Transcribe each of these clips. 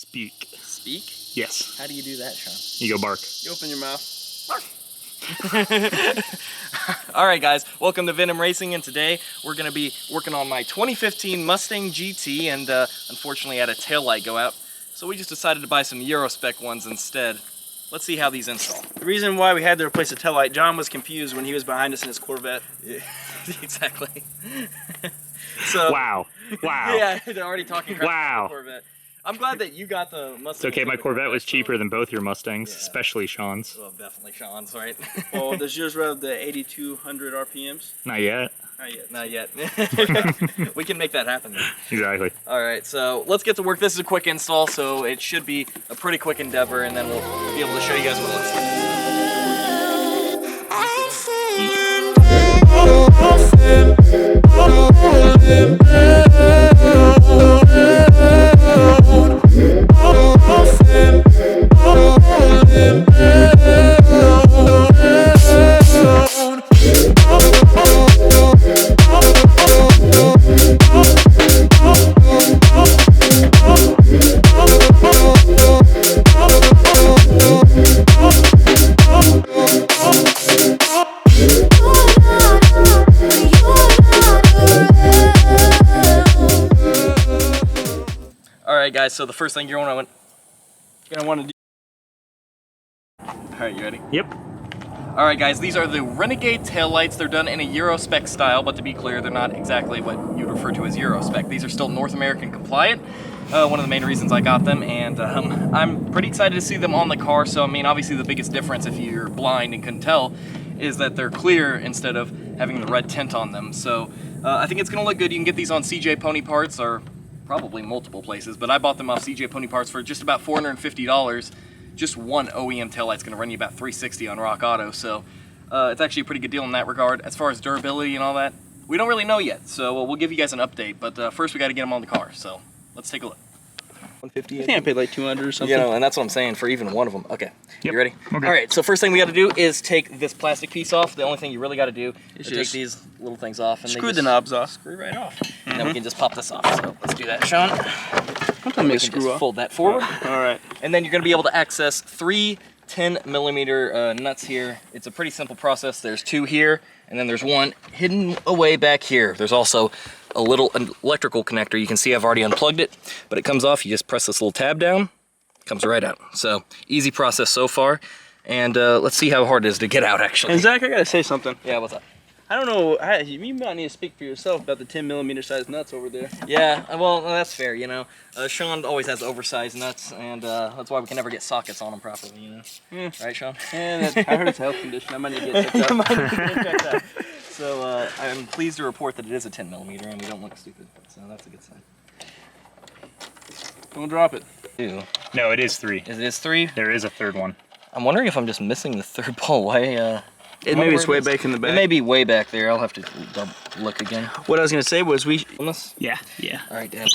Speak. Speak? Yes. How do you do that, Sean? You go bark. You open your mouth. Alright guys, welcome to Venom Racing, and today we're going to be working on my 2015 Mustang GT, and unfortunately I had a taillight go out, so we just decided to buy some Euro Spec ones instead. Let's see how these install. The reason why we had to replace the taillight, John was confused when he was behind us in his Corvette. Yeah, exactly. So, wow. Wow. Yeah, they're already talking crap Wow. about the Corvette. I'm glad that you got the Mustang. It's okay, my Corvette was cheaper than both your Mustangs, Yeah. especially Sean's. Well, definitely Sean's, right? Well, does yours rev the 8,200 RPMs? Not yet. Not yet. Not yet. We can make that happen then. Exactly. Alright, so let's get to work. This is a quick install, so it should be a pretty quick endeavor, and then we'll be able to show you guys what it looks Alright guys, so the first thing you're gonna want to do... Alright, you ready? Yep. Alright guys, these are the Renegade taillights. They're done in a Euro Spec style, but to be clear, they're not exactly what you'd refer to as Euro Spec. These are still North American compliant. One of the main reasons I got them, and I'm pretty excited to see them on the car. So I mean, obviously the biggest difference, if you're blind and couldn't tell, is that they're clear instead of having the red tint on them. So I think it's gonna look good. You can get these on CJ Pony Parts, or probably multiple places, but I bought them off CJ Pony Parts for just about $450. Just one OEM taillight's gonna run you about $360 on Rock Auto, so it's actually a pretty good deal in that regard. As far as durability and all that, we don't really know yet, so we'll give you guys an update, but first we gotta get them on the car, so let's take a look. 150. I think I paid like 200 or something. You know, and that's what I'm saying for even one of them. Okay, Yep. You ready? Okay. All right, so first thing we gotta do is take this plastic piece off. The only thing you really gotta do is take just these little things off. And screw the knobs off. Screw right off. And then we can just pop this off, so let's do that, Sean. Sometimes We they can screw just off. fold that forward. All right. And then you're gonna be able to access three 10mm nuts here. It's a pretty simple process. There's two here, and then there's one hidden away back here. There's also a little electrical connector. You can see I've already unplugged it, but it comes off. You just press this little tab down, it comes right out. So easy process so far. And let's see how hard it is to get out, actually. And Zach, I gotta say something. Yeah, what's up? I don't know. You might need to speak for yourself about the 10mm size nuts over there. Yeah, well, that's fair, you know. Sean always has oversized nuts, and that's why we can never get sockets on them properly, you know. Yeah. Right, Sean? And I heard it's a health condition. I might need to get checked out. So I'm pleased to report that it is a 10mm, and we don't look stupid, so that's a good sign. Don't drop it. Two. No, it is 3. It is 3? There is a third one. I'm wondering if I'm just missing the third ball. Why? Maybe it's way back in the back. It may be way back there. I'll have to look again. What I was gonna say was Yeah, yeah. All right, Dad.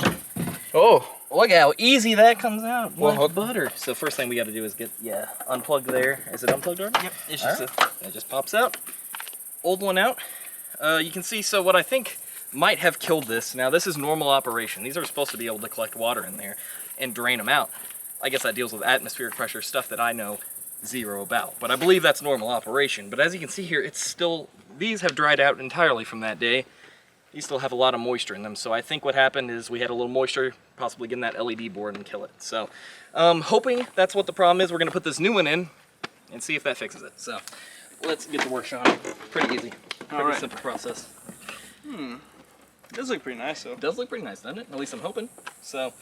Oh. Look how easy that comes out. Well, Like butter. So first thing we got to do is get, unplug there. Is it unplugged already? Yep. It's All just right. That just pops out. Old one out. You can see, so what I think might have killed this. Now this is normal operation. These are supposed to be able to collect water in there and drain them out. I guess that deals with atmospheric pressure, stuff that I know zero about. But I believe that's normal operation. But as you can see here, it's still, these have dried out entirely from that day. These still have a lot of moisture in them. So I think what happened is we had a little moisture, possibly getting that LED board and kill it. So hoping that's what the problem is. We're gonna put this new one in and see if that fixes it. So let's get to work, Sean. Pretty easy. Pretty simple process. It does look pretty nice though. It does look pretty nice, doesn't it? At least I'm hoping. So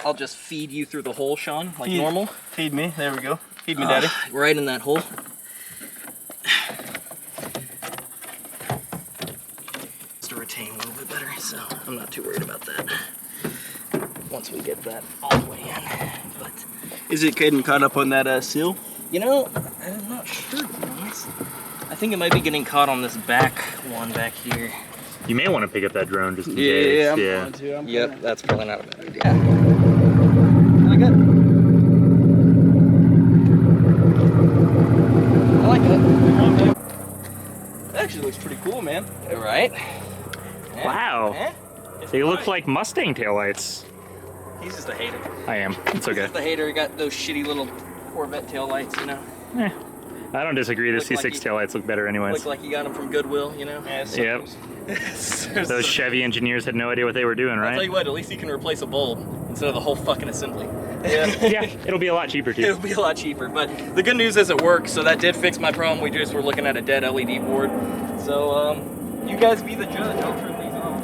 I'll just feed you through the hole, Sean, like normal. Feed me. There we go. Feed me, Daddy. Right in that hole. Just to retain a little bit better, so I'm not too worried about that. Once we get that all the way in. But Is it getting caught up on that seal? you know, I'm not sure, to be honest. I think it might be getting caught on this back one back here. You may want to pick up that drone just in case. Yeah, I'm going to. Yep, that's probably not a bad idea. Really good. I like that. That actually looks pretty cool, man. Right? Wow. Eh? They look like Mustang taillights. He's just a hater. I am. It's He's okay. just a hater. He got those shitty little Corvette taillights, you know. Eh, I don't disagree. The Look like C6 he- taillights look better anyways. Look like you got them from Goodwill, you know. Yeah, Yep. Those Chevy engineers had no idea what they were doing, I'll tell right? you what, at least you can replace a bulb instead of the whole fucking assembly. Yeah. Yeah, it'll be a lot cheaper too. It'll be a lot cheaper, but the good news is it works, so that did fix my problem. We just were looking at a dead LED board. So, you guys be the judge. I'll turn these off.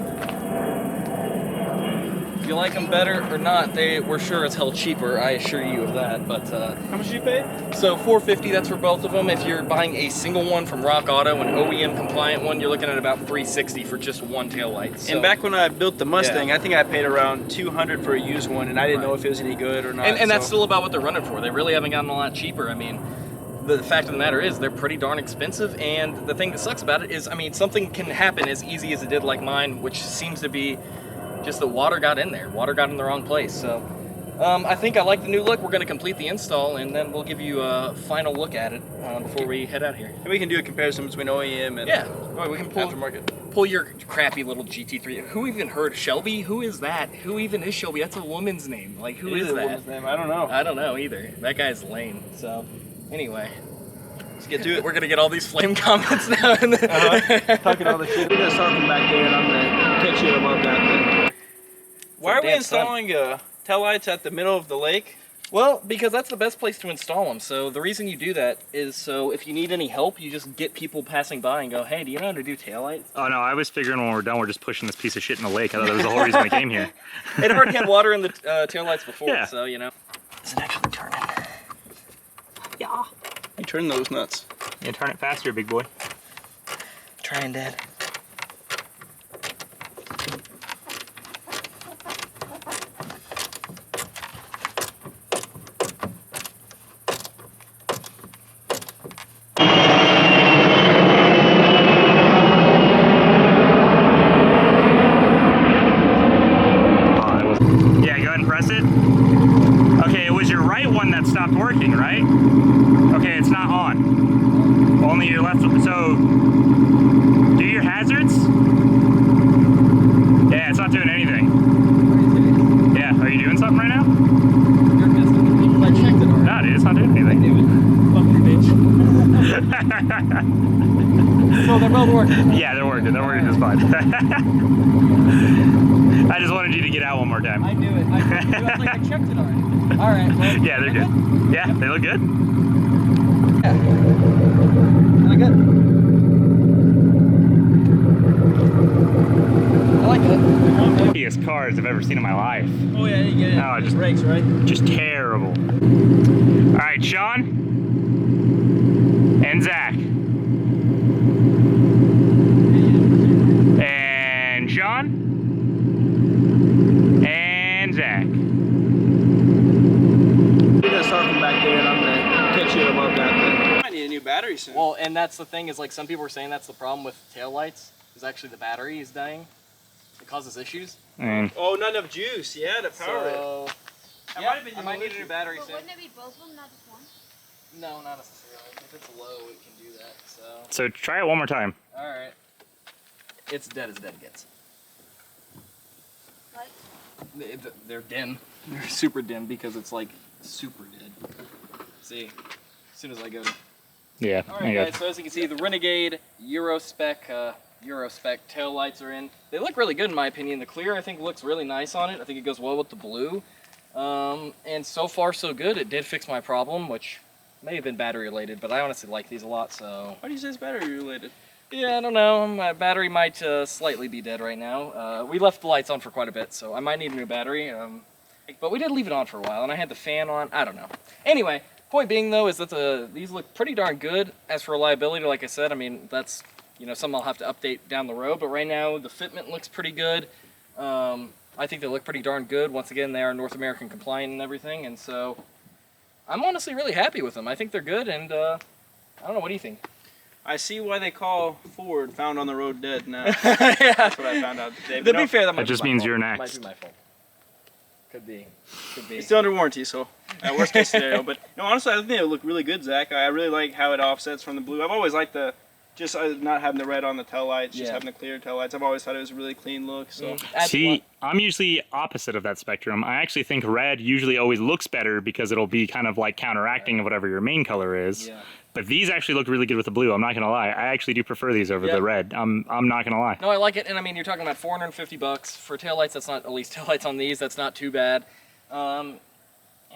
If you like them better or not, they were sure as hell cheaper, I assure you of that, but How much did you pay? so $450, that's for both of them. If you're buying a single one from Rock Auto, an OEM compliant one, you're looking at about $360 for just one taillight. So, And back when I built the Mustang, I think I paid around $200 for a used one, and I didn't know if it was any good or not. and that's so- still about what they're running for. They really haven't gotten a lot cheaper. I mean, the fact of the matter is they're pretty darn expensive, and the thing that sucks about it is, I mean, something can happen as easy as it did like mine, which seems to be just the water got in there. Water got in the wrong place. So I think I like the new look. We're going to complete the install, and then we'll give you a final look at it before we head out here. And we can do a comparison between OEM and Yeah, well, we can aftermarket. pull your crappy little GT3. Who even heard Shelby? Who is that? Who even is Shelby? That's a woman's name. Like, who It is a that? woman's name. I don't know. I don't know either. That guy's lame. So, anyway, Let's get to it. we're gonna get all these flame comments now. And then Talking all the shit. We're gonna start from back there, and I'm gonna catch you above that. But why are we Damn son. installing taillights at the middle of the lake? Well, because that's the best place to install them. So the reason you do that is so if you need any help, you just get people passing by and go, "Hey, do you know how to do taillights?" Oh no, I was figuring when we're done, we're just pushing this piece of shit in the lake. I thought that was the whole reason we came here. It already had water in the taillights before, Yeah. so you know. Is it actually turning? Yeah. You turn those nuts. Yeah, turn it faster, big boy. Trying, Dad. Oh, that was... Yeah, go ahead and press it. Okay, it was your right one that stopped working, right? Okay, it's not on. Only your left. So, do your hazards. Yeah, it's not doing anything. Yeah, are you doing something right now? You're missing me because I checked it already. No, dude, it's not doing anything. Fuck you, bitch. So they're both working. Yeah, they're working. They're working just fine. I just wanted you to get out one more time. I knew it. I was like, I checked it already. All right. Well, Yeah, they're good. Yeah, they look good. Yeah. Really good. I like it. Biggest cars I've ever seen in my life. Oh yeah, you get it. No, just brakes, right? Just terrible. All right, Sean and Zach. And Sean and Zach. We're gonna start from back there, and I'm gonna catch you above that. But I might need a new battery soon. Well, and that's the thing is like some people were saying that's the problem with taillights is actually the battery is dying. It causes issues. And Oh, not enough juice. Yeah, to power it. So, That yeah, might have been I your might need a issue. new battery But soon. wouldn't it be both of them, not just one? No, not necessarily. If it's low, it can do that. So, so try it one more time. all right. It's dead as dead gets. Like, They're dim. They're super dim because it's like super dead. See, as soon as I go to... Yeah. All right, guys, so as you can see, the Renegade Euro Spec taillights are in. They look really good in my opinion. The clear, I think, looks really nice on it. I think it goes well with the blue. And so far, so good. It did fix my problem, which may have been battery related, but I honestly like these a lot, so... Why do you say it's battery related? Yeah, I don't know. My battery might slightly be dead right now. We left the lights on for quite a bit, so I might need a new battery. But we did leave it on for a while, and I had the fan on. I don't know. Anyway, point being, though, is that these look pretty darn good. As for reliability, like I said, I mean, that's something I'll have to update down the road. But right now, the fitment looks pretty good. I think they look pretty darn good. Once again, they are North American compliant and everything, and so I'm honestly really happy with them. I think they're good, and I don't know. What do you think? I see why they call Ford found on the road dead now. Yeah. That's what I found out today. To But be no, fair, that might That just be my means fault. you're Might next. be my fault. Could be. Could be. it's still under warranty, so worst case scenario. But no, honestly, I think they look really good, Zach. I really like how it offsets from the blue. I've always liked the Just not having the red on the taillights, just Yeah. having the clear taillights. I've always thought it was a really clean look. So See, I'm usually opposite of that spectrum. I actually think red usually always looks better because it'll be kind of like counteracting of whatever your main color is. Yeah. But these actually look really good with the blue. I'm not gonna lie. I actually do prefer these over the red. I'm not gonna lie. No, I like it, and I mean, you're talking about $450 for taillights. That's not, at least taillights on these, that's not too bad.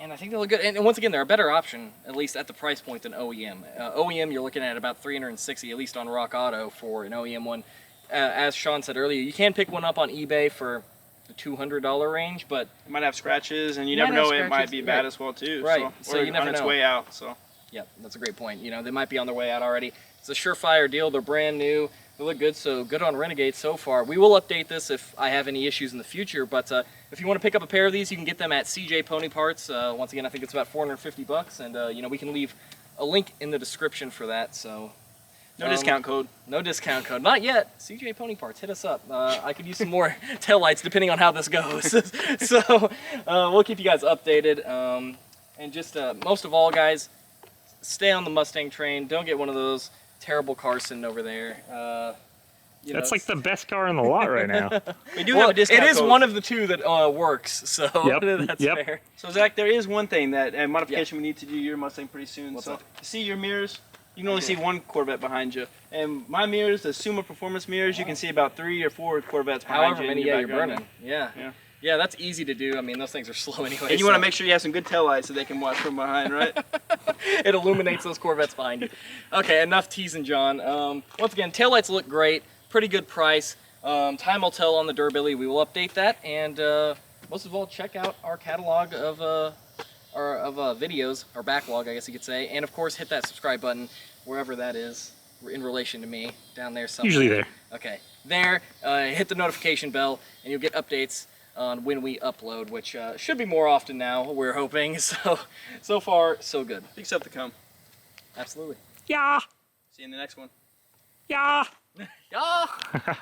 And I think they look good. And once again, they're a better option, at least at the price point, than OEM. OEM, you're looking at about $360, at least on Rock Auto for an OEM one. As Sean said earlier, you can pick one up on eBay for the $200 range, but it might have scratches, and you Might never have know, it might scratches, be bad right. as well too. Right. So, So or you never on its know. way out. So yeah, that's a great point. You know, they might be on their way out already. It's a surefire deal. They're brand new. They look good, so good on Renegade so far. We will update this if I have any issues in the future, but if you want to pick up a pair of these, you can get them at CJ Pony Parts. Once again, I think it's about $450, and you know, we can leave a link in the description for that. So no discount code. No discount code. Not yet. CJ Pony Parts, hit us up. I could use some more taillights depending on how this goes. So we'll keep you guys updated. And just most of all, guys, stay on the Mustang train. Don't get one of those terrible cars sitting over there. You know, That's like the best car in the lot right now. We do well, have a discount it is code. one of the two that works, so that's fair. So Zach, there is one thing that modification we need to do your Mustang pretty soon. What's so that? see your mirrors. You can only see one Corvette behind you, and my mirrors, the Suma Performance mirrors, you can see about 3 or 4 Corvettes behind However you. many, in your you're background. burning. Yeah. Yeah. Yeah, that's easy to do. I mean, those things are slow anyway. And you want to make sure you have some good taillights so they can watch from behind, right? it illuminates those Corvettes behind you. Okay, enough teasing, John. Once again, taillights look great. Pretty good price. Time will tell on the durability. We will update that. And most of all, check out our catalog of videos, our backlog, I guess you could say. And of course, hit that subscribe button wherever that is in relation to me, down there somewhere. Usually there. Okay, there. Hit the notification bell, and you'll get updates on when we upload, which should be more often now, we're hoping. So far, so good. Big stuff to come. Absolutely. Yeah. See you in the next one. Yeah. Yeah.